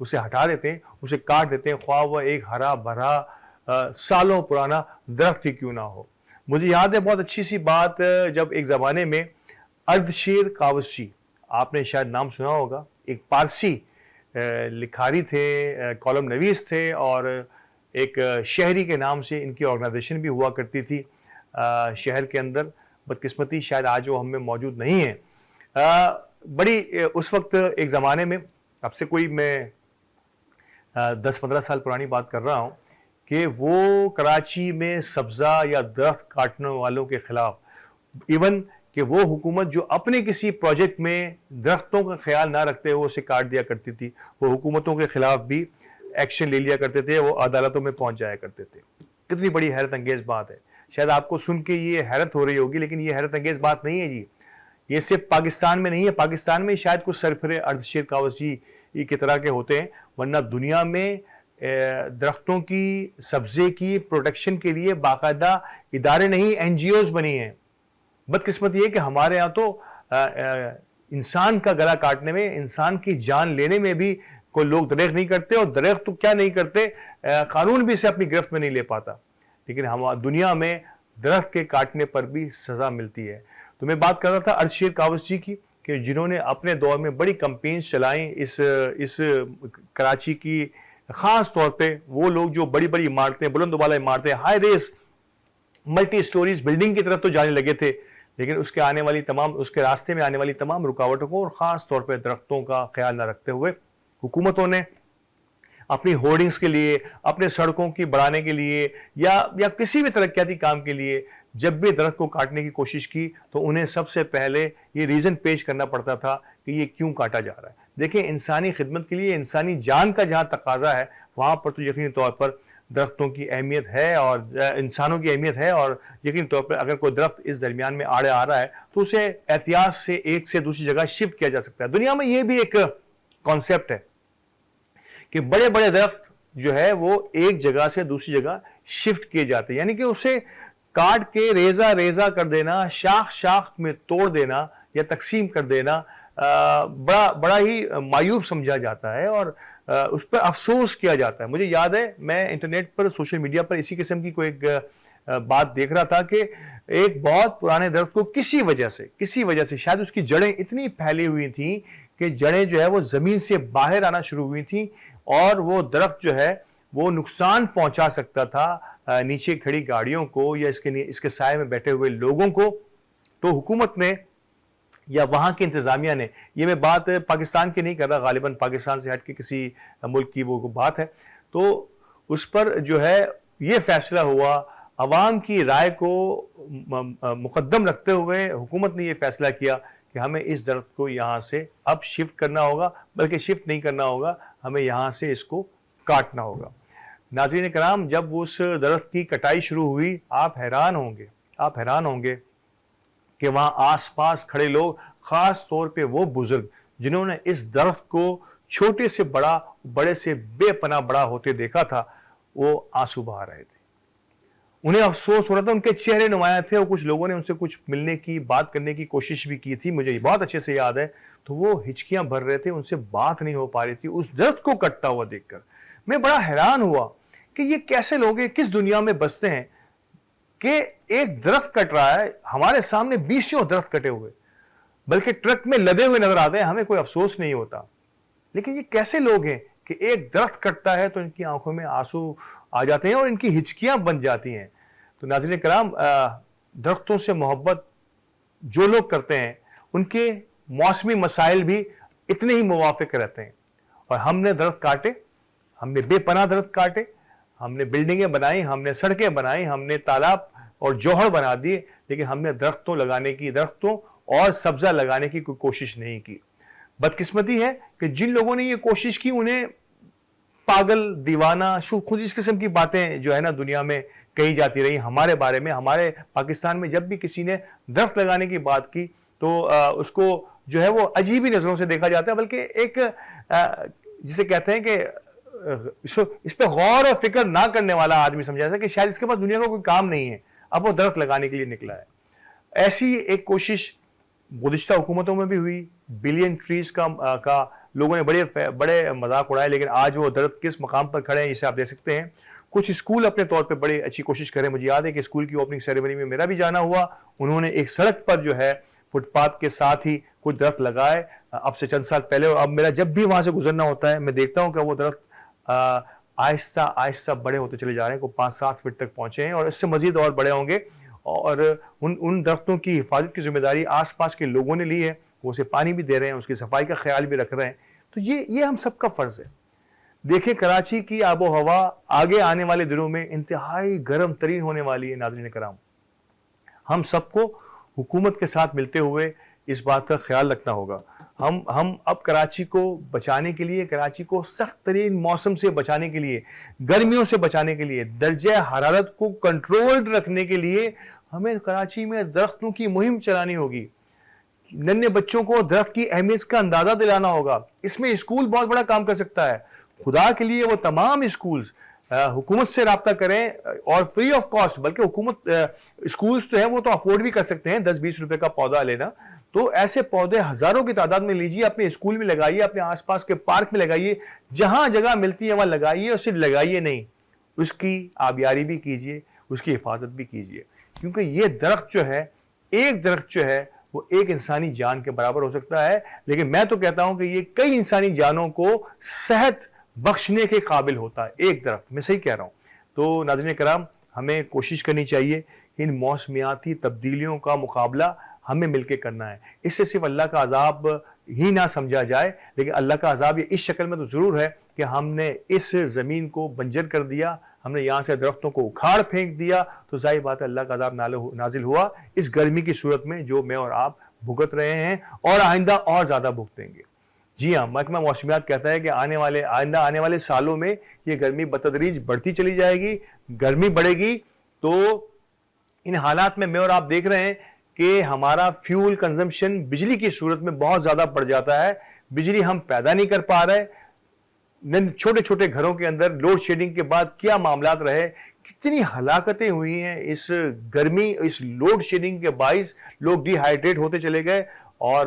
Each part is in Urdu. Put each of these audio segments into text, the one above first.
اسے ہٹا دیتے ہیں, اسے کاٹ دیتے ہیں, خواہ وہ ایک ہرا بھرا سالوں پرانا درخت ہی کیوں نہ ہو. مجھے یاد ہے بہت اچھی سی بات, جب ایک زمانے میں اردشیر کاوسچی, آپ نے شاید نام سنا ہوگا, ایک پارسی لکھاری تھے, کالم نویس تھے, اور ایک شہری کے نام سے ان کی آرگنائزیشن بھی ہوا کرتی تھی شہر کے اندر. بدقسمتی شاید آج وہ ہم میں موجود نہیں ہے. بڑی اس وقت ایک زمانے میں, اب سے کوئی میں 10-15 سال پرانی بات کر رہا ہوں, کہ وہ کراچی میں سبزہ یا درخت کاٹنے والوں کے خلاف, ایون کہ وہ حکومت جو اپنے کسی پروجیکٹ میں درختوں کا خیال نہ رکھتے ہوئے اسے کاٹ دیا کرتی تھی, وہ حکومتوں کے خلاف بھی ایکشن لے لیا کرتے تھے, وہ عدالتوں میں پہنچ جایا کرتے تھے. کتنی بڑی حیرت انگیز بات ہے. شاید آپ کو سن کے یہ حیرت ہو رہی ہوگی, لیکن یہ حیرت انگیز بات نہیں ہے جی. یہ صرف پاکستان میں نہیں ہے, پاکستان میں شاید کچھ سرفرے اردشیر کاوسچی کی طرح کے ہوتے ہیں, ورنہ دنیا میں درختوں کی, سبزے کی پروٹیکشن کے لیے باقاعدہ ادارے نہیں, این جی اوز بنی ہیں. بدقسمت یہ کہ ہمارے ہاں تو انسان کا گلا کاٹنے میں, انسان کی جان لینے میں بھی کوئی لوگ دریغ نہیں کرتے, اور دریغ تو کیا نہیں کرتے, قانون بھی اسے اپنی گرفت میں نہیں لے پاتا. لیکن ہم دنیا میں درخت کے کاٹنے پر بھی سزا ملتی ہے. تو میں بات کر رہا تھا اردشیر کاوسچی کی, کہ جنہوں نے اپنے دور میں بڑی کمپینز چلائیں اس کراچی کی, خاص طور پہ وہ لوگ جو بڑی بڑی عمارتیں, بلند و بالا عمارتیں, high raise multi stories building کی طرف تو جانے لگے تھے, لیکن اس کے راستے میں آنے والی تمام رکاوٹوں کو, اور خاص طور پہ درختوں کا خیال نہ رکھتے ہوئے, حکومتوں نے اپنی ہورڈنگز کے لیے, اپنے سڑکوں کی بڑھانے کے لیے, یا کسی بھی ترقیاتی کام کے لیے جب بھی درخت کو کاٹنے کی کوشش کی, تو انہیں سب سے پہلے یہ ریزن پیش کرنا پڑتا تھا کہ یہ کیوں کاٹا جا رہا ہے. دیکھیں, انسانی خدمت کے لیے, انسانی جان کا جہاں تقاضا ہے, وہاں پر تو یقینی طور پر درختوں کی اہمیت ہے, اور انسانوں کی اہمیت ہے, اور یقینی طور پر اگر کوئی درخت اس درمیان میں آڑے آ رہا ہے تو اسے احتیاط سے ایک سے دوسری جگہ شفٹ کیا جا سکتا ہے. دنیا میں یہ بھی ایک کانسیپٹ ہے کہ بڑے بڑے درخت جو ہے وہ ایک جگہ سے دوسری جگہ شفٹ کیے جاتے ہیں, یعنی کہ اسے کاٹ کے ریزہ ریزہ کر دینا, شاخ شاخ میں توڑ دینا یا تقسیم کر دینا بڑا ہی معیوب سمجھا جاتا ہے, اور اس پر افسوس کیا جاتا ہے. مجھے یاد ہے میں انٹرنیٹ پر, سوشل میڈیا پر اسی قسم کی کوئی ایک بات دیکھ رہا تھا, کہ ایک بہت پرانے درخت کو کسی وجہ سے شاید اس کی جڑیں اتنی پھیلی ہوئی تھیں کہ جڑیں جو ہے وہ زمین سے باہر آنا شروع ہوئی تھیں, اور وہ درخت جو ہے وہ نقصان پہنچا سکتا تھا نیچے کھڑی گاڑیوں کو یا اس کے سائے میں بیٹھے ہوئے لوگوں کو. تو حکومت نے یا وہاں کی انتظامیہ نے, یہ میں بات پاکستان کی نہیں کر رہا, غالباً پاکستان سے ہٹ کے کسی ملک کی وہ بات ہے, تو اس پر جو ہے یہ فیصلہ ہوا, عوام کی رائے کو مقدم رکھتے ہوئے حکومت نے یہ فیصلہ کیا کہ ہمیں اس درخت کو یہاں سے اب شفٹ کرنا ہوگا, بلکہ شفٹ نہیں کرنا ہوگا, ہمیں یہاں سے اس کو کاٹنا ہوگا. ناظرین کرام, جب اس درخت کی کٹائی شروع ہوئی, آپ حیران ہوں گے کہ وہاں آس پاس کھڑے لوگ, خاص طور پہ وہ بزرگ جنہوں نے اس درخت کو چھوٹے سے بڑا, بڑے سے بے پناہ بڑا ہوتے دیکھا تھا, وہ آنسو بہا رہے تھے. انہیں افسوس ہو رہا تھا, ان کے چہرے نمایاں تھے, اور کچھ لوگوں نے ان سے کچھ ملنے کی, بات کرنے کی کوشش بھی کی تھی, مجھے بہت اچھے سے یاد ہے, تو وہ ہچکیاں بھر رہے تھے, ان سے بات نہیں ہو پا رہی تھی. اس درخت کو کٹتا ہوا دیکھ کر میں بڑا حیران ہوا کہ یہ کیسے لوگ ہیں, کس دنیا میں بستے ہیں کہ ایک درخت کٹ رہا ہے, ہمارے سامنے 20 درخت کٹے ہوئے, بلکہ ٹرک میں لدے ہوئے نظر آتے ہیں, ہمیں کوئی افسوس نہیں ہوتا. لیکن یہ کیسے لوگ ہیں کہ ایک درخت کٹتا ہے تو ان کی آنکھوں میں آنسو آ جاتے ہیں اور ان کی ہچکیاں بن جاتی ہیں. تو ناظرین کرام, درختوں سے محبت جو لوگ کرتے ہیں ان کے موسمی مسائل بھی اتنے ہی موافق رہتے ہیں. اور ہم نے درخت کاٹے, ہم نے بے پناہ درخت کاٹے, ہم نے بلڈنگیں بنائی, ہم نے سڑکیں بنائی, ہم نے تالاب اور جوہر بنا دیے, لیکن ہم نے درختوں اور سبزہ لگانے کی کوئی کوشش نہیں کی. بدقسمتی ہے کہ جن لوگوں نے یہ کوشش کی انہیں پاگل, دیوانہ, خود اس قسم کی باتیں جو ہے نا دنیا میں کہی جاتی رہی ہمارے بارے میں. ہمارے پاکستان میں جب بھی کسی نے درخت لگانے کی بات کی تو اس کو جو ہے وہ عجیبی نظروں سے دیکھا جاتا ہے, بلکہ ایک جسے کہتے ہیں کہ اس پہ غور و فکر نہ کرنے والا آدمی سمجھا جاتا ہے کہ شاید اس کے پاس دنیا کا کوئی کام نہیں ہے, اب وہ درخت لگانے کے لیے نکلا ہے. ایسی ایک کوشش گزشتہ حکومتوں میں بھی ہوئی, بلین ٹریز کا لوگوں نے بڑے مذاق اڑائے، لیکن آج وہ درخت کس مقام پر کھڑے ہیں اسے آپ دیکھ سکتے ہیں۔ کچھ اسکول اپنے طور پہ بڑی اچھی کوشش کریں، مجھے یاد ہے کہ اسکول کی اوپننگ سیریمنی میں میرا بھی جانا ہوا، انہوں نے ایک سڑک پر جو ہے فٹ پاتھ کے ساتھ ہی کچھ درخت لگائے اب سے چند سال پہلے، اور اب میرا جب بھی وہاں سے گزرنا ہوتا ہے میں دیکھتا ہوں کہ وہ درخت آہستہ آہستہ بڑے ہوتے چلے جا رہے ہیں، کو 5-7 فٹ تک پہنچے ہیں اور اس سے مزید اور بڑے ہوں گے، اور ان درختوں کی حفاظت کی ذمہ داری آس پاس کے لوگوں نے لی ہے، وہ اسے پانی بھی دے رہے ہیں، اس کی صفائی کا خیال بھی رکھ رہے ہیں، تو یہ ہم سب کا فرض ہے۔ دیکھیں کراچی کی آب و ہوا آگے آنے والے دنوں میں انتہائی گرم ترین ہونے والی ہے۔ ناظرین کرام، ہم سب کو حکومت کے ساتھ ملتے ہوئے اس بات کا خیال رکھنا ہوگا۔ ہم اب کراچی کو بچانے کے لیے، کراچی کو سخت ترین موسم سے بچانے کے لیے، گرمیوں سے بچانے کے لیے، درجہ حرارت کو کنٹرول رکھنے کے لیے ہمیں کراچی میں درختوں کی مہم چلانی ہوگی۔ ننھے بچوں کو درخت کی اہمیت کا اندازہ دلانا ہوگا۔ اس میں اسکول بہت بڑا کام کر سکتا ہے۔ خدا کے لیے وہ تمام اسکولز حکومت سے رابطہ کریں اور فری آف کاسٹ، بلکہ حکومت اسکولز جو ہیں وہ تو افورڈ بھی کر سکتے ہیں 10-20 روپے کا پودا لینا، تو ایسے پودے ہزاروں کی تعداد میں لیجیے، اپنے اسکول میں لگائیے، اپنے آس پاس کے پارک میں لگائیے، جہاں جگہ ملتی ہے وہاں لگائیے، اور صرف لگائیے نہیں، اس کی آبیاری بھی کیجیے، اس کی حفاظت بھی کیجیے، کیونکہ یہ درخت جو ہے، ایک درخت جو ہے وہ ایک انسانی جان کے برابر ہو سکتا ہے، لیکن میں تو کہتا ہوں کہ یہ کئی انسانی جانوں کو صحت بخشنے کے قابل ہوتا ہے ایک درخت، میں صحیح کہہ رہا ہوں۔ تو ناظرین کرام، ہمیں کوشش کرنی چاہیے کہ ان موسمیاتی تبدیلیوں کا مقابلہ ہمیں مل کے کرنا ہے۔ اس سے صرف اللہ کا عذاب ہی نہ سمجھا جائے، لیکن اللہ کا عذاب یہ اس شکل میں تو ضرور ہے کہ ہم نے اس زمین کو بنجر کر دیا، ہم نے یہاں سے درختوں کو اکھاڑ پھینک دیا، تو ظاہر بات ہے اللہ کا عذاب نازل ہوا اس گرمی کی صورت میں جو میں اور آپ بھگت رہے ہیں اور آئندہ اور زیادہ بھگتیں گے۔ جی ہاں، محکمہ موسمیات کہتا ہے کہ آئندہ آنے والے سالوں میں یہ گرمی بتدریج بڑھتی چلی جائے گی، گرمی بڑھے گی، تو ان حالات میں میں اور آپ دیکھ رہے ہیں کہ ہمارا فیول کنزمپشن بجلی کی صورت میں بہت زیادہ بڑھ جاتا ہے، بجلی ہم پیدا نہیں کر پا رہے، چھوٹے چھوٹے گھروں کے اندر لوڈ شیڈنگ کے بعد کیا معاملات رہے، کتنی ہلاکتیں ہوئی ہیں اس گرمی، اس لوڈ شیڈنگ کے باعث لوگ ڈی ہائیڈریٹ ہوتے چلے گئے اور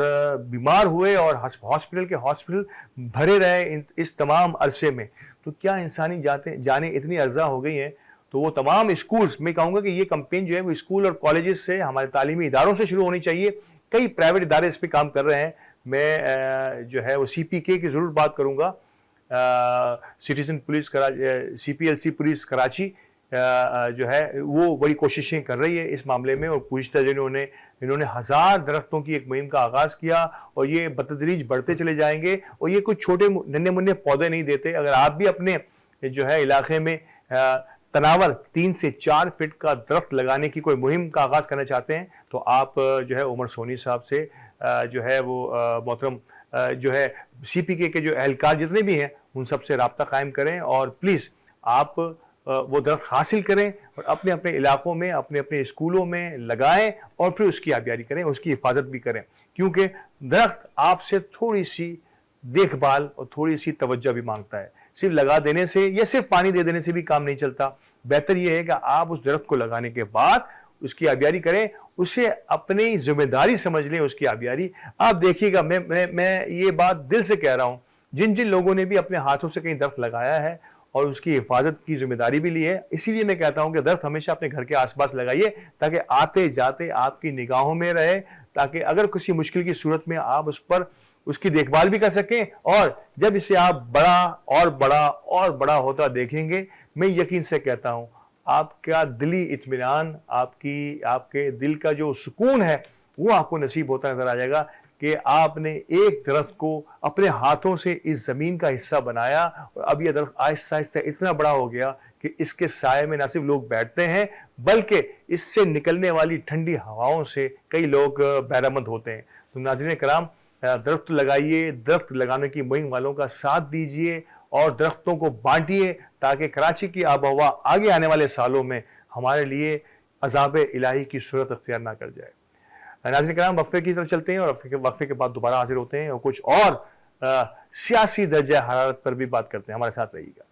بیمار ہوئے اور ہاسپٹل بھرے رہے اس تمام عرصے میں۔ تو کیا انسانی جانیں اتنی ارزاں ہو گئی ہیں، تو وہ تمام اسکولز، میں کہوں گا کہ یہ کمپین جو ہے وہ اسکول اور کالجز سے، ہمارے تعلیمی اداروں سے شروع ہونی چاہیے۔ کئی پرائیویٹ ادارے اس پہ کام کر رہے ہیں، میں جو ہے وہ CPK کی ضرور بات کروں گا، citizen police CPLC police Karachi جو ہے وہ بڑی کوششیں کر رہی ہے اس معاملے میں، اور گزشتہ دنوں انہوں نے 1000 درختوں کی ایک مہم کا آغاز کیا، اور یہ بتدریج بڑھتے چلے جائیں گے، اور یہ کچھ چھوٹے ننھے منھے پودے نہیں دیتے۔ اگر آپ بھی اپنے جو ہے علاقے میں تناور 3 سے 4 فٹ کا درخت لگانے کی کوئی مہم کا آغاز کرنا چاہتے ہیں، تو آپ جو ہے عمر سونی صاحب سے جو ہے وہ محترم جو ہے CPK کے جو اہلکار جتنے بھی ہیں ان سب سے رابطہ قائم کریں، اور پلیز آپ وہ درخت حاصل کریں اور اپنے اپنے علاقوں میں، اپنے اپنے اسکولوں میں لگائیں، اور پھر اس کی آبیاری کریں، اس کی حفاظت بھی کریں، کیونکہ درخت آپ سے تھوڑی سی دیکھ بھال اور تھوڑی سی توجہ بھی مانگتا ہے۔ صرف لگا دینے سے یا صرف پانی دے دینے سے بھی کام نہیں چلتا، بہتر یہ ہے کہ آپ اس درخت کو لگانے کے بعد اس کی آبیاری کریں، اسے اپنی ذمہ داری سمجھ لیں اس کی آبیاری۔ آپ دیکھیے گا، میں یہ بات دل سے کہہ رہا ہوں، جن لوگوں نے بھی اپنے ہاتھوں سے کہیں درخت لگایا ہے اور اس کی حفاظت کی ذمہ داری بھی لی ہے، اسی لیے میں کہتا ہوں کہ درخت ہمیشہ اپنے گھر کے آس پاس لگائیے، تاکہ آتے جاتے آپ کی نگاہوں میں رہے، تاکہ اگر کسی مشکل کی صورت میں آپ اس کی دیکھ بھال بھی کر سکیں، اور جب اسے آپ بڑا اور بڑا اور بڑا ہوتا دیکھیں گے، میں یقین سے کہتا ہوں آپ کا دلی اطمینان، آپ کے دل کا جو سکون ہے وہ آپ کو نصیب ہوتا نظر آ جائے گا کہ آپ نے ایک درخت کو اپنے ہاتھوں سے اس زمین کا حصہ بنایا، اور اب یہ درخت آہستہ آہستہ اتنا بڑا ہو گیا کہ اس کے سائے میں نہ صرف لوگ بیٹھتے ہیں، بلکہ اس سے نکلنے والی ٹھنڈی ہواؤں سے کئی لوگ بہرہ مند ہوتے ہیں۔ تو ناظرین کرام، درخت لگائیے، درخت لگانے کی مہم والوں کا ساتھ دیجئے اور درختوں کو بانٹیے، تاکہ کراچی کی آب و ہوا آگے آنے والے سالوں میں ہمارے لیے عذاب الہی کی صورت اختیار نہ کر جائے۔ ناظرین کرام، وقفے کی طرف چلتے ہیں، اور وقفے کے بعد دوبارہ حاضر ہوتے ہیں اور کچھ اور سیاسی درجہ حرارت پر بھی بات کرتے ہیں۔ ہمارے ساتھ رہیے گا۔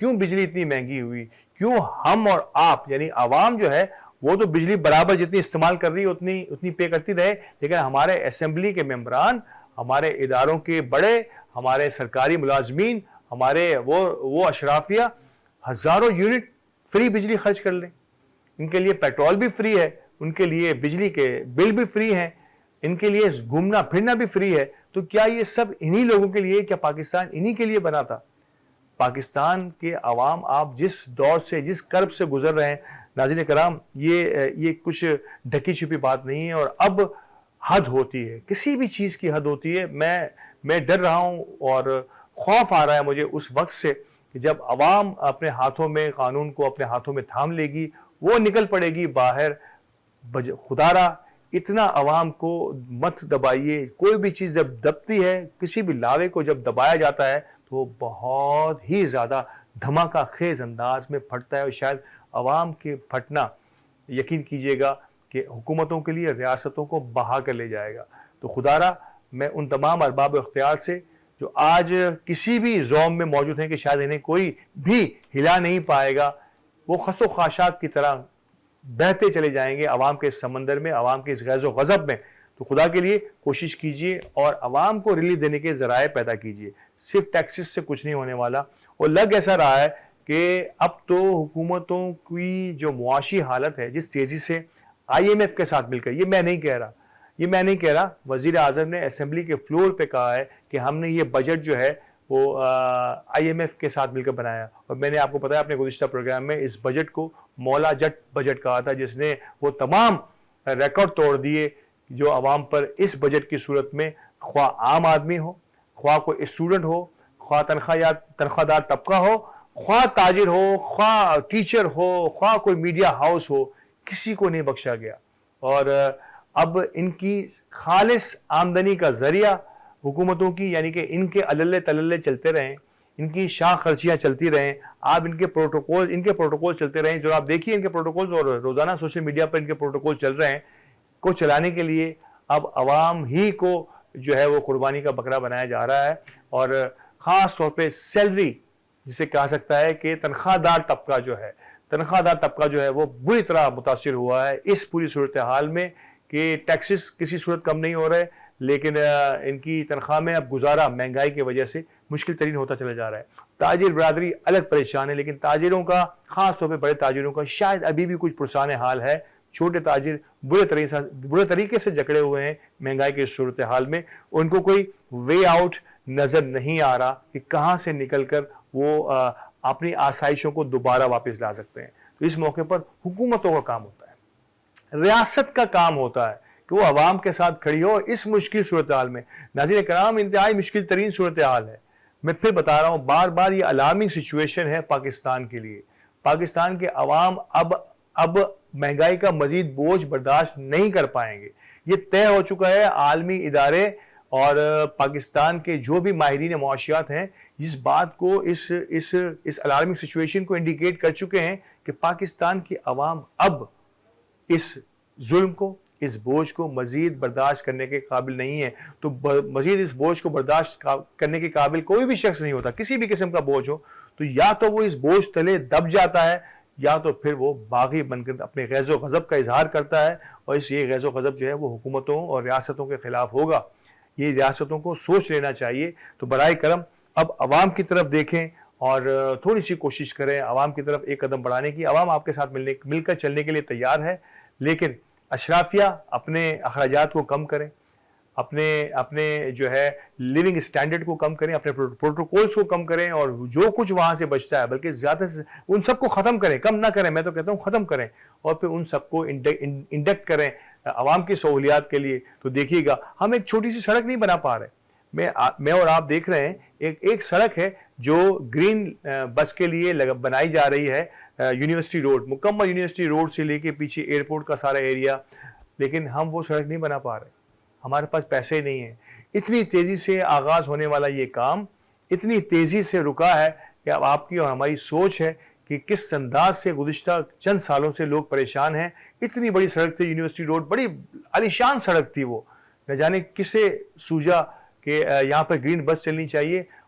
کیوں بجلی اتنی مہنگی ہوئی, کیوں ہم اور آپ یعنی عوام جو ہے وہ تو بجلی برابر جتنی استعمال کر رہی ہے اتنی پے کرتی رہے, لیکن ہمارے اسمبلی کے ممبران, ہمارے اداروں کے بڑے, ہمارے سرکاری ملازمین, ہمارے وہ اشرافیہ ہزاروں یونٹ فری بجلی خرچ کر لیں. ان کے لیے پیٹرول بھی فری ہے, ان کے لیے بجلی کے بل بھی فری ہیں, ان کے لیے گھومنا پھرنا بھی فری ہے. تو کیا یہ سب انہی لوگوں کے لیے, کیا پاکستان انہی کے لیے بنا تھا؟ پاکستان کے عوام آپ جس دور سے, جس کرب سے گزر رہے ہیں ناظرین کرام, یہ کچھ ڈھکی چھپی بات نہیں ہے. اور اب حد ہوتی ہے, کسی بھی چیز کی حد ہوتی ہے. میں ڈر رہا ہوں اور خوف آ رہا ہے مجھے اس وقت سے کہ جب عوام اپنے ہاتھوں میں قانون کو اپنے ہاتھوں میں تھام لے گی, وہ نکل پڑے گی باہر. خدا را اتنا عوام کو مت دبائیے. کوئی بھی چیز جب دبتی ہے, کسی بھی لاوے کو جب دبایا جاتا ہے تو وہ بہت ہی زیادہ دھماکہ خیز انداز میں پھٹتا ہے. اور شاید عوام کے پھٹنا یقین کیجئے گا کہ حکومتوں کے لیے ریاستوں کو بہا کر لے جائے گا. تو خدا را میں ان تمام ارباب اختیار سے جو آج کسی بھی زوم میں موجود ہیں کہ شاید انہیں کوئی بھی ہلا نہیں پائے گا, وہ خس و خاشاک کی طرح بہتے چلے جائیں گے عوام کے اس سمندر میں, عوام کے اس غیظ و غضب میں. تو خدا کے لیے کوشش کیجئے اور عوام کو ریلیف دینے کے ذرائع پیدا کیجئے. صرف ٹیکسز سے کچھ نہیں ہونے والا. اور لگ ایسا رہا ہے کہ اب تو حکومتوں کی جو معاشی حالت ہے, جس تیزی سے IMF کے ساتھ مل کر, یہ میں نہیں کہہ رہا, وزیر اعظم نے اسمبلی کے فلور پہ کہا ہے کہ ہم نے یہ بجٹ جو ہے وہ IMF کے ساتھ مل کر بنایا. اور میں نے آپ کو بتایا اپنے گزشتہ پروگرام میں, اس بجٹ کو مولا جٹ بجٹ کہا تھا, جس نے وہ تمام ریکارڈ توڑ دیے جو عوام پر اس بجٹ کی صورت میں, خواہ عام آدمی ہو, خواہ کوئی اسٹوڈنٹ ہو, خواہ تنخواہ دار طبقہ ہو, خواہ تاجر ہو, خواہ ٹیچر ہو, خواہ کوئی میڈیا ہاؤس ہو, کسی کو نہیں بخشا گیا. اور اب ان کی خالص آمدنی کا ذریعہ حکومتوں کی, یعنی کہ ان کے عللے تللے چلتے رہیں, ان کی شاہ خرچیاں چلتی رہیں, آپ ان کے پروٹوکول چلتے رہیں. جو آپ دیکھیے ان کے پروٹوکولز, اور روزانہ سوشل میڈیا پر ان کے پروٹوکول چل رہے ہیں, کو چلانے کے لیے اب عوام ہی کو جو ہے وہ قربانی کا بکرا بنایا جا رہا ہے. اور خاص طور پہ سیلری, جسے کہا سکتا ہے کہ تنخواہ دار طبقہ جو ہے وہ بری طرح متاثر ہوا ہے اس پوری صورتحال میں کہ ٹیکسز کسی صورت کم نہیں ہو رہے, لیکن ان کی تنخواہ میں اب گزارا مہنگائی کی وجہ سے مشکل ترین ہوتا چلا جا رہا ہے. تاجر برادری الگ پریشان ہے, لیکن تاجروں کا, خاص طور پہ بڑے تاجروں کا شاید ابھی بھی کچھ پرسان حال ہے. چھوٹے تاجر برے طریقے سے جکڑے ہوئے ہیں مہنگائی کی صورتحال میں. ان کو کوئی وے آؤٹ نظر نہیں آ رہا کہ کہاں سے نکل کر وہ اپنی آسائشوں کو دوبارہ واپس لا سکتے ہیں. تو اس موقع پر حکومتوں کا کام ہوتا ہے, ریاست کا کام ہوتا ہے کہ وہ عوام کے ساتھ کھڑی ہو اس مشکل صورتحال میں. ناظرین کرام, انتہائی مشکل ترین صورتحال ہے. میں پھر بتا رہا ہوں بار بار, یہ الارمنگ سچویشن ہے پاکستان کے لیے. پاکستان کے عوام اب مہنگائی کا مزید بوجھ برداشت نہیں کر پائیں گے. یہ طے ہو چکا ہے. عالمی ادارے اور پاکستان کے جو بھی ماہرین معاشیات ہیں اس بات کو, اس الارمنگ سچویشن کو انڈیکیٹ کر چکے ہیں کہ پاکستان کی عوام اب اس ظلم کو, اس بوجھ کو مزید برداشت کرنے کے قابل نہیں ہے. تو مزید اس بوجھ کو برداشت کرنے کے قابل کوئی بھی شخص نہیں ہوتا, کسی بھی قسم کا بوجھ ہو, تو یا تو وہ اس بوجھ تلے دب جاتا ہے, یا تو پھر وہ باغی بن کر اپنے غیظ و غضب کا اظہار کرتا ہے. اور یہ غیظ و غضب جو ہے وہ حکومتوں اور ریاستوں کے خلاف ہوگا. یہ ریاستوں کو سوچ لینا چاہیے. تو برائے کرم اب عوام کی طرف دیکھیں اور تھوڑی سی کوشش کریں عوام کی طرف ایک قدم بڑھانے کی. عوام آپ کے ساتھ مل کر چلنے کے لیے تیار ہے, لیکن اشرافیہ اپنے اخراجات کو کم کریں, اپنے جو ہے لیونگ سٹینڈرڈ کو کم کریں, اپنے پروٹوکولز کو کم کریں, اور جو کچھ وہاں سے بچتا ہے بلکہ زیادہ سے ان سب کو ختم کریں, کم نہ کریں. میں تو کہتا ہوں ختم کریں, اور پھر ان سب کو انڈکٹ کریں عوام کی سہولیات کے لیے. تو دیکھیے گا ہم ایک چھوٹی سی سڑک نہیں بنا پا رہے. میں اور آپ دیکھ رہے ہیں ایک سڑک ہے جو گرین بس کے لیے بنائی جا رہی ہے, یونیورسٹی روڈ, مکمل یونیورسٹی روڈ سے لے کے پیچھے ایئرپورٹ کا سارا ایریا, لیکن ہم وہ سڑک نہیں بنا پا رہے. ہمارے پاس پیسے ہی نہیں ہیں. اتنی تیزی سے آغاز ہونے والا یہ کام اتنی تیزی سے رکا ہے کہ اب آپ کی اور ہماری سوچ ہے کہ کس انداز سے گزشتہ چند سالوں سے لوگ پریشان ہیں. اتنی بڑی سڑک تھی یونیورسٹی روڈ, بڑی عالیشان سڑک تھی وہ, نہ جانے کسے سوجا کہ یہاں پر گرین بس چلنی چاہیے,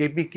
KPK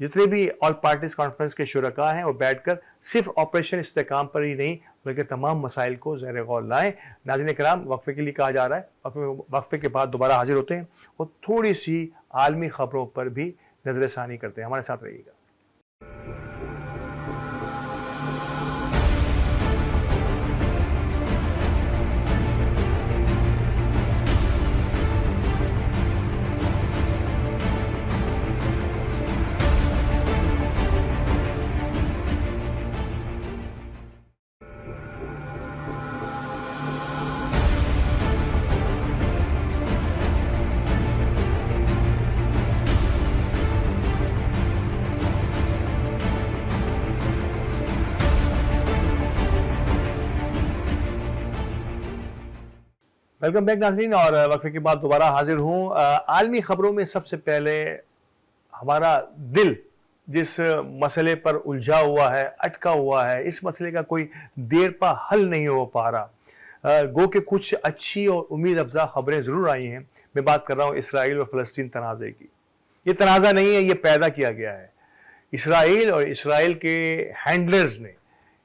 جتنے بھی آل پارٹیز کانفرنس کے شرکاء ہیں وہ بیٹھ کر صرف آپریشن استحکام پر ہی نہیں بلکہ تمام مسائل کو زیر غور لائیں۔ ناظرین کرام، وقفے کے لیے کہا جا رہا ہے، وقفے کے بعد دوبارہ حاضر ہوتے ہیں اور تھوڑی سی عالمی خبروں پر بھی نظر ثانی کرتے ہیں۔ ہمارے ساتھ رہیے گا۔ ویلکم بیک ناظرین، اور وقفے کے بعد دوبارہ حاضر ہوں۔ عالمی خبروں میں سب سے پہلے ہمارا دل جس مسئلے پر الجھا ہوا ہے، اٹکا ہوا ہے، اس مسئلے کا کوئی دیر پا حل نہیں ہو پا رہا، گو کہ کچھ اچھی اور امید افزا خبریں ضرور آئی ہیں۔ میں بات کر رہا ہوں اسرائیل اور فلسطین تنازع کی۔ یہ تنازع نہیں ہے، یہ پیدا کیا گیا ہے۔ اسرائیل اور اسرائیل کے ہینڈلرز نے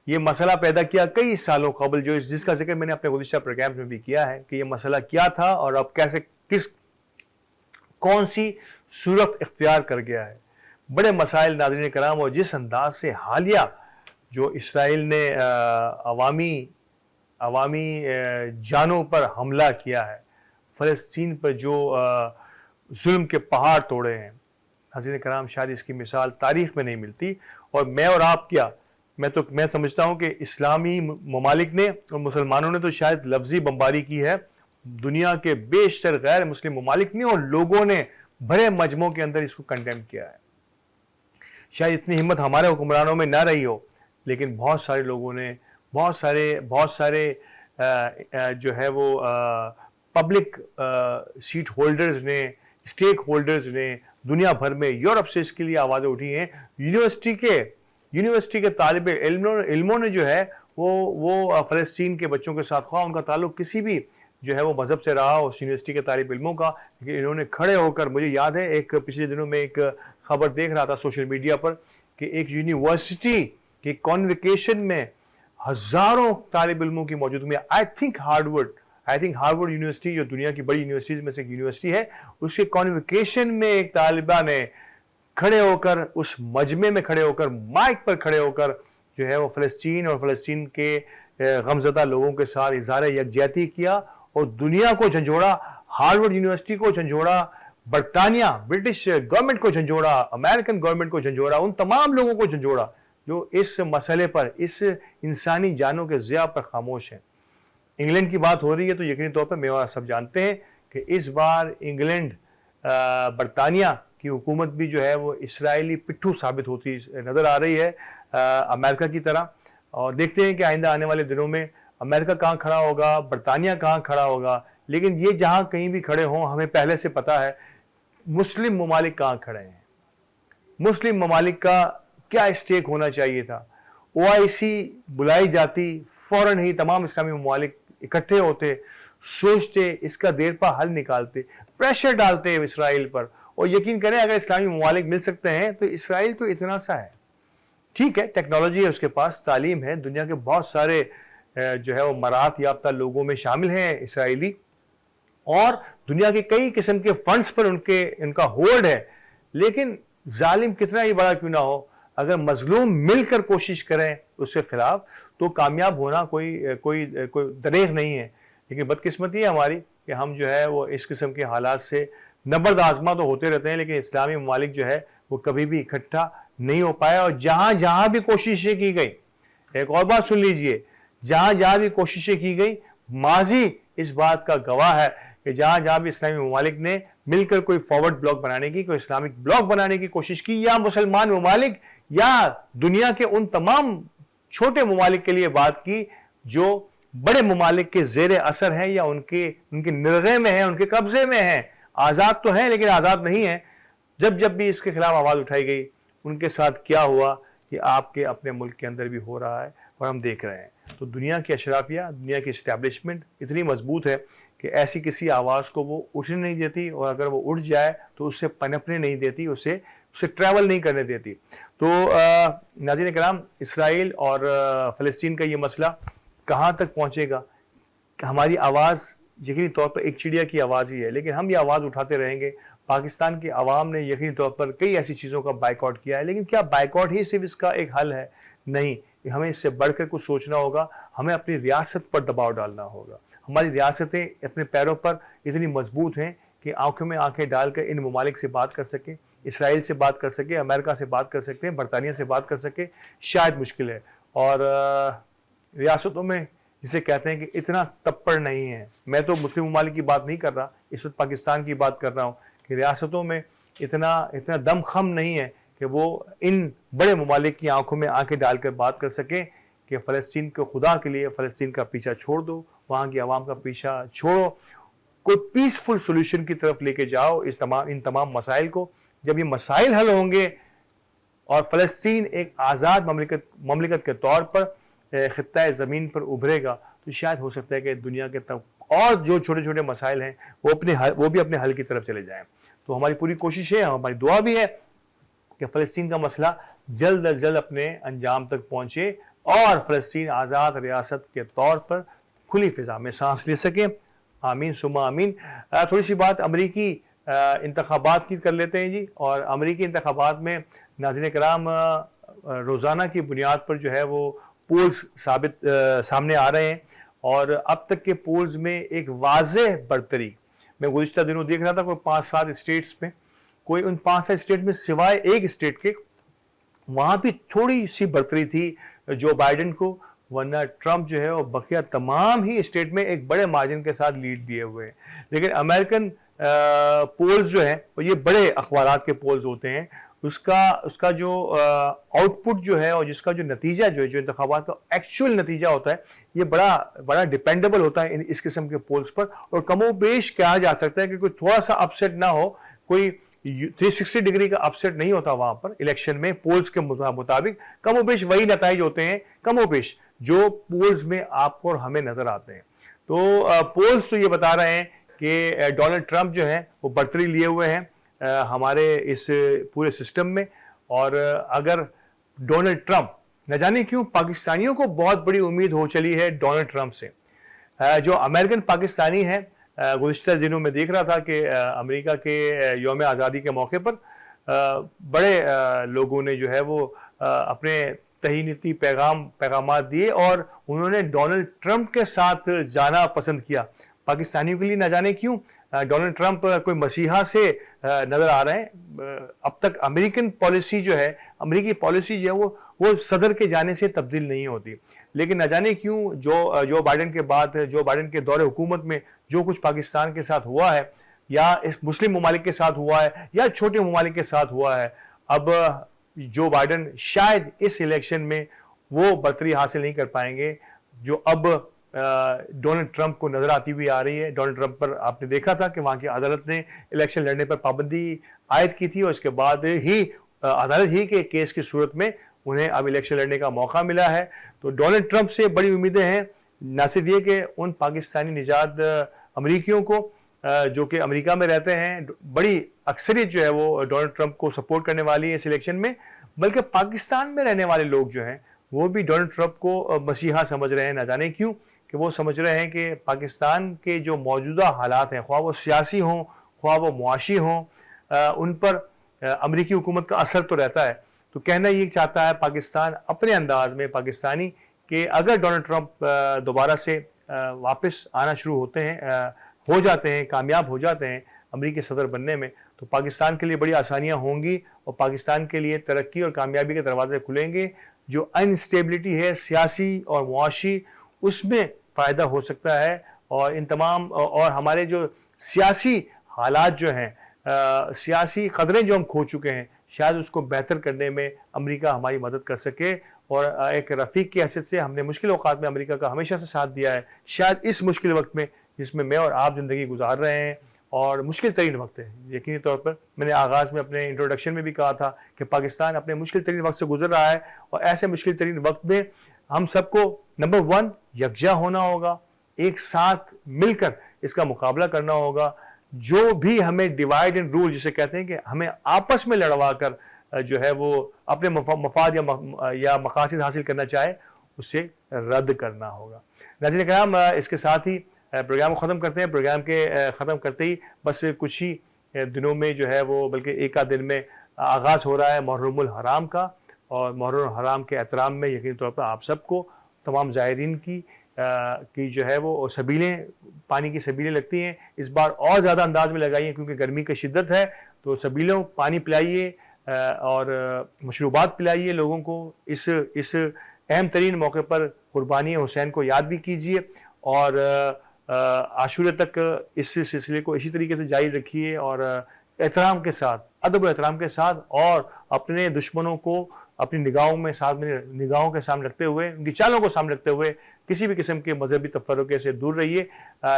یہ مسئلہ پیدا کیا کئی سالوں قبل، جس کا ذکر میں نے اپنے گزشتہ پروگرام میں بھی کیا ہے کہ یہ مسئلہ کیا تھا اور اب کیسے کون سی صورت اختیار کر گیا ہے۔ بڑے مسائل ناظرین کرام، اور جس انداز سے حالیہ جو اسرائیل نے عوامی جانوں پر حملہ کیا ہے، فلسطین پر جو ظلم کے پہاڑ توڑے ہیں، ناظرین کرام شاید اس کی مثال تاریخ میں نہیں ملتی۔ اور میں اور آپ کیا، میں سمجھتا ہوں کہ اسلامی ممالک نے اور مسلمانوں نے تو شاید لفظی بمباری کی ہے، دنیا کے بیشتر غیر مسلم ممالک نے اور لوگوں نے بڑے مجموعوں کے اندر اس کو کنڈیم کیا ہے۔ شاید اتنی ہمت ہمارے حکمرانوں میں نہ رہی ہو، لیکن بہت سارے لوگوں نے، بہت سارے جو ہے وہ پبلک سیٹ ہولڈرز نے، اسٹیک ہولڈرز نے دنیا بھر میں یورپ سے اس کے لیے آوازیں اٹھی ہیں۔ یونیورسٹی کے طالب علموں نے جو ہے وہ فلسطین کے بچوں کے ساتھ، خواہ ان کا تعلق کسی بھی جو ہے وہ مذہب سے رہا اس یونیورسٹی کے طالب علموں کا، لیکن انہوں نے کھڑے ہو کر، مجھے یاد ہے پچھلے دنوں میں ایک خبر دیکھ رہا تھا سوشل میڈیا پر کہ ایک یونیورسٹی کے کانویکیشن میں ہزاروں طالب علموں کی موجودگی میں، آئی تھنک ہارورڈ یونیورسٹی جو دنیا کی بڑی یونیورسٹیز میں سے ایک یونیورسٹی ہے، اس کے کانویکیشن میں ایک طالبہ نے کھڑے ہو کر، اس مجمع میں کھڑے ہو کر، مائک پر کھڑے ہو کر جو ہے وہ فلسطین اور فلسطین کے غمزدہ لوگوں کے ساتھ اظہار یکجہتی کیا اور دنیا کو جھنجھوڑا، ہارورڈ یونیورسٹی کو جھنجھوڑا، برطانیہ، برٹش گورنمنٹ کو جھنجھوڑا، امریکن گورنمنٹ کو جھنجھوڑا، ان تمام لوگوں کو جھنجھوڑا جو اس مسئلے پر، اس انسانی جانوں کے ضیاع پر خاموش ہیں۔ انگلینڈ کی بات ہو رہی ہے تو یقینی طور پر میں سب جانتے ہیں کہ اس بار انگلینڈ، برطانیہ کی حکومت بھی جو ہے وہ اسرائیلی پٹھو ثابت ہوتی نظر آ رہی ہے امریکہ کی طرح، اور دیکھتے ہیں کہ آئندہ آنے والے دنوں میں امریکہ کہاں کھڑا ہوگا، برطانیہ کہاں کھڑا ہوگا۔ لیکن یہ جہاں کہیں بھی کھڑے ہوں، ہمیں پہلے سے پتا ہے مسلم ممالک کہاں کھڑے ہیں، مسلم ممالک کا کیا اسٹیک ہونا چاہیے تھا۔ OIC بلائی جاتی، فوراً ہی تمام اسلامی ممالک اکٹھے ہوتے، سوچتے، اس کا دیر پا حل نکالتے، پریشر ڈالتے اسرائیل پر، اور یقین کریں اگر اسلامی ممالک مل سکتے ہیں تو اسرائیل تو اتنا سا ہے، ٹھیک ہے، ٹیکنالوجی ہے، اس کے پاس تعلیم ہے، دنیا کے بہت سارے جو ہے وہ مراعات یافتہ لوگوں میں شامل ہیں اسرائیلی، اور دنیا کے کئی قسم کے فنڈز پر ان کا ہولڈ ہے، لیکن ظالم کتنا ہی بڑا کیوں نہ ہو، اگر مظلوم مل کر کوشش کریں اس کے خلاف تو کامیاب ہونا کوئی دریغ نہیں ہے۔ لیکن بدقسمتی ہے ہماری کہ ہم جو ہے وہ اس قسم کے حالات سے نبرد آزما تو ہوتے رہتے ہیں، لیکن اسلامی ممالک جو ہے وہ کبھی بھی اکٹھا نہیں ہو پایا، اور جہاں بھی کوششیں کی گئی، ایک اور بات سن لیجئے، جہاں بھی کوششیں کی گئی، ماضی اس بات کا گواہ ہے کہ جہاں بھی اسلامی ممالک نے مل کر کوئی فارورڈ بلاک بنانے کی، کوئی اسلامک بلاک بنانے کی کوشش کی، یا مسلمان ممالک یا دنیا کے ان تمام چھوٹے ممالک کے لیے بات کی جو بڑے ممالک کے زیر اثر ہیں یا ان کے نرغے میں ہیں، ان کے قبضے میں ہیں، آزاد تو ہیں لیکن آزاد نہیں ہیں۔ جب بھی اس کے خلاف آواز اٹھائی گئی، ان کے ساتھ کیا ہوا کہ آپ کے اپنے ملک کے اندر بھی ہو رہا ہے اور ہم دیکھ رہے ہیں۔ تو دنیا کی اشرافیہ، دنیا کی اسٹیبلشمنٹ اتنی مضبوط ہے کہ ایسی کسی آواز کو وہ اٹھنے نہیں دیتی، اور اگر وہ اٹھ جائے تو اسے پنپنے نہیں دیتی، اسے اسے ٹریول نہیں کرنے دیتی. تو ناظرین کرام، اسرائیل اور فلسطین کا یہ مسئلہ کہاں تک پہنچے گا؟ ہماری آواز یقینی طور پر ایک چڑیا کی آواز ہی ہے، لیکن ہم یہ آواز اٹھاتے رہیں گے. پاکستان کی عوام نے یقینی طور پر کئی ایسی چیزوں کا بائیکاٹ کیا ہے، لیکن کیا بائیکاٹ ہی صرف اس کا ایک حل ہے؟ نہیں، ہمیں اس سے بڑھ کر کچھ سوچنا ہوگا. ہمیں اپنی ریاست پر دباؤ ڈالنا ہوگا. ہماری ریاستیں اپنے پیروں پر اتنی مضبوط ہیں کہ آنکھوں میں آنکھیں ڈال کر ان ممالک سے بات کر سکیں، اسرائیل سے بات کر سکیں، امریکہ سے بات کر سکتے ہیں، برطانیہ سے بات کر سکیں. شاید مشکل ہے. اور ریاستوں میں جسے کہتے ہیں کہ اتنا تپڑ نہیں ہے. میں تو مسلم ممالک کی بات نہیں کر رہا، اس وقت پاکستان کی بات کر رہا ہوں کہ ریاستوں میں اتنا دم خم نہیں ہے کہ وہ ان بڑے ممالک کی آنکھوں میں آنکھیں ڈال کر بات کر سکیں کہ فلسطین کو خدا کے لیے فلسطین کا پیچھا چھوڑ دو، وہاں کی عوام کا پیچھا چھوڑو، کوئی پیسفل سولوشن کی طرف لے کے جاؤ ان تمام مسائل کو. جب یہ مسائل حل ہوں گے اور فلسطین ایک آزاد مملکت کے طور پر خطہ زمین پر ابھرے گا، تو شاید ہو سکتا ہے کہ دنیا کے اور جو چھوٹے چھوٹے مسائل ہیں وہ بھی اپنے حل کی طرف چلے جائیں. تو ہماری پوری کوشش ہے، ہماری دعا بھی ہے کہ فلسطین کا مسئلہ جلد از جلد اپنے انجام تک پہنچے اور فلسطین آزاد ریاست کے طور پر کھلی فضا میں سانس لے سکے. آمین ثم آمین. تھوڑی سی بات امریکی انتخابات کی کر لیتے ہیں جی. اور امریکی انتخابات میں ناظرین کرام روزانہ کی بنیاد پر جو ہے وہ پولز سامنے آ رہے ہیں، اور اب تک کے پولز میں ایک واضح برتری میں گزشتہ دنوں دیکھ رہا تھا. کوئی 5-7 اسٹیٹس میں، کوئی ان 5-7 اسٹیٹ میں سوائے ایک اسٹیٹ کے، وہاں بھی تھوڑی سی برتری تھی جو بائیڈن کو، ورنہ ٹرمپ جو ہے وہ بقیہ تمام ہی اسٹیٹ میں ایک بڑے مارجن کے ساتھ لیڈ دیے ہوئے ہیں. لیکن امریکن پولز جو ہیں وہ یہ بڑے اخبارات کے پولز ہوتے ہیں، اس کا جو آؤٹ پٹ جو ہے اور جس کا جو نتیجہ جو ہے، جو انتخابات کا ایکچوئل نتیجہ ہوتا ہے، یہ بڑا ڈیپینڈیبل ہوتا ہے اس قسم کے پولز پر. اور کم و بیش کہا جا سکتا ہے کہ کوئی تھوڑا سا اپسیٹ نہ ہو، کوئی 360 ڈگری کا اپسیٹ نہیں ہوتا وہاں پر الیکشن میں. پولز کے مطابق کم و بیش وہی نتائج ہوتے ہیں، کم و بیش جو پولز میں آپ کو اور ہمیں نظر آتے ہیں. تو پولز تو یہ بتا رہے ہیں کہ ڈونلڈ ٹرمپ جو ہے وہ برتری لیے ہوئے ہیں ہمارے اس پورے سسٹم میں. اور اگر ڈونلڈ ٹرمپ، نہ جانے کیوں پاکستانیوں کو بہت بڑی امید ہو چلی ہے ڈونلڈ ٹرمپ سے. جو امریکن پاکستانی ہیں، گزشتہ دنوں میں دیکھ رہا تھا کہ امریکہ کے یوم آزادی کے موقع پر بڑے لوگوں نے جو ہے وہ اپنے تہنیتی پیغامات دیے اور انہوں نے ڈونلڈ ٹرمپ کے ساتھ جانا پسند کیا. پاکستانیوں کے لیے نہ جانے کیوں ڈونلڈ ٹرمپ کوئی مسیحا سے نظر آ رہے ہیں. اب تک امریکی پالیسی جو ہے وہ صدر کے جانے سے تبدیل نہیں ہوتی. لیکن نہ جانے کیوں جو بائیڈن کے بعد، جو بائیڈن کے دور حکومت میں جو کچھ پاکستان کے ساتھ ہوا ہے، یا اس مسلم ممالک کے ساتھ ہوا ہے، یا چھوٹے ممالک کے ساتھ ہوا ہے، اب جو بائیڈن شاید اس الیکشن میں وہ برتری حاصل نہیں کر پائیں گے جو اب ڈونلڈ ٹرمپ کو نظر آتی ہوئی آ رہی ہے. ڈونلڈ ٹرمپ پر آپ نے دیکھا تھا کہ وہاں کی عدالت نے الیکشن لڑنے پر پابندی عائد کی تھی، اور اس کے بعد ہی عدالت ہی کے کیس کی صورت میں انہیں اب الیکشن لڑنے کا موقع ملا ہے. تو ڈونلڈ ٹرمپ سے بڑی امیدیں ہیں، نہ صرف یہ کہ ان پاکستانی نژاد امریکیوں کو جو کہ امریکہ میں رہتے ہیں، بڑی اکثریت جو ہے وہ ڈونلڈ ٹرمپ کو سپورٹ کرنے والی ہے اس الیکشن میں، بلکہ پاکستان میں رہنے والے لوگ جو ہیں وہ بھی ڈونلڈ ٹرمپ کو مسیحا سمجھ رہے ہیں. نہ جانے کیوں کہ وہ سمجھ رہے ہیں کہ پاکستان کے جو موجودہ حالات ہیں، خواہ وہ سیاسی ہوں، خواہ وہ معاشی ہوں، ان پر امریکی حکومت کا اثر تو رہتا ہے. تو کہنا یہ چاہتا ہے پاکستان اپنے انداز میں، پاکستانی، کہ اگر ڈونلڈ ٹرمپ دوبارہ سے واپس آنا شروع ہو جاتے ہیں، کامیاب ہو جاتے ہیں امریکی صدر بننے میں، تو پاکستان کے لیے بڑی آسانیاں ہوں گی اور پاکستان کے لیے ترقی اور کامیابی کے دروازے کھلیں گے. جو انسٹیبلٹی ہے سیاسی اور معاشی، اس میں فائدہ ہو سکتا ہے. اور ان تمام اور ہمارے جو سیاسی حالات جو ہیں، سیاسی قدریں جو ہم کھو چکے ہیں، شاید اس کو بہتر کرنے میں امریکہ ہماری مدد کر سکے. اور ایک رفیق کی حیثیت سے ہم نے مشکل اوقات میں امریکہ کا ہمیشہ سے ساتھ دیا ہے. شاید اس مشکل وقت میں جس میں میں اور آپ زندگی گزار رہے ہیں، اور مشکل ترین وقت ہے یقینی طور پر، میں نے آغاز میں اپنے انٹروڈکشن میں بھی کہا تھا کہ پاکستان اپنے مشکل ترین وقت سے گزر رہا ہے، اور ایسے مشکل ترین وقت میں ہم سب کو نمبر 1 یکجا ہونا ہوگا، ایک ساتھ مل کر اس کا مقابلہ کرنا ہوگا. جو بھی ہمیں ڈیوائڈ اینڈ رول جسے کہتے ہیں کہ ہمیں آپس میں لڑوا کر جو ہے وہ اپنے مفاد یا مقاصد حاصل کرنا چاہے اسے رد کرنا ہوگا۔ ناظرین کرام، اس کے ساتھ ہی پروگرام کو ختم کرتے ہیں۔ پروگرام کے ختم کرتے ہی بس کچھ ہی دنوں میں جو ہے وہ، بلکہ ایک آدھ دن میں آغاز ہو رہا ہے محرم الحرام کا، اور محرم الحرام کے احترام میں یقینی طور پر آپ سب کو، تمام زائرین کی جو ہے وہ سبیلیں، پانی کی سبیلیں لگتی ہیں، اس بار اور زیادہ انداز میں لگائیے کیونکہ گرمی کی شدت ہے، تو سبیلوں پانی پلائیے اور مشروبات پلائیے لوگوں کو۔ اس اہم ترین موقع پر قربانی حسین کو یاد بھی کیجیے، اور عاشورہ تک اس سلسلے کو اسی طریقے سے جاری رکھیے، اور احترام کے ساتھ، ادب و احترام کے ساتھ، اور اپنے دشمنوں کو اپنی نگاہوں کے سامنے رکھتے ہوئے، ان کی چالوں کو سامنے رکھتے ہوئے کسی بھی قسم کے مذہبی تفرقے سے دور رہیے۔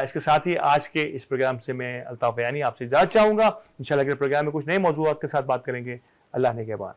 اس کے ساتھ ہی آج کے اس پروگرام سے میں الطاف بیانی آپ سے اجازت چاہوں گا۔ انشاءاللہ اگلے پروگرام میں کچھ نئے موضوعات کے ساتھ بات کریں گے۔ اللہ نے کے بعد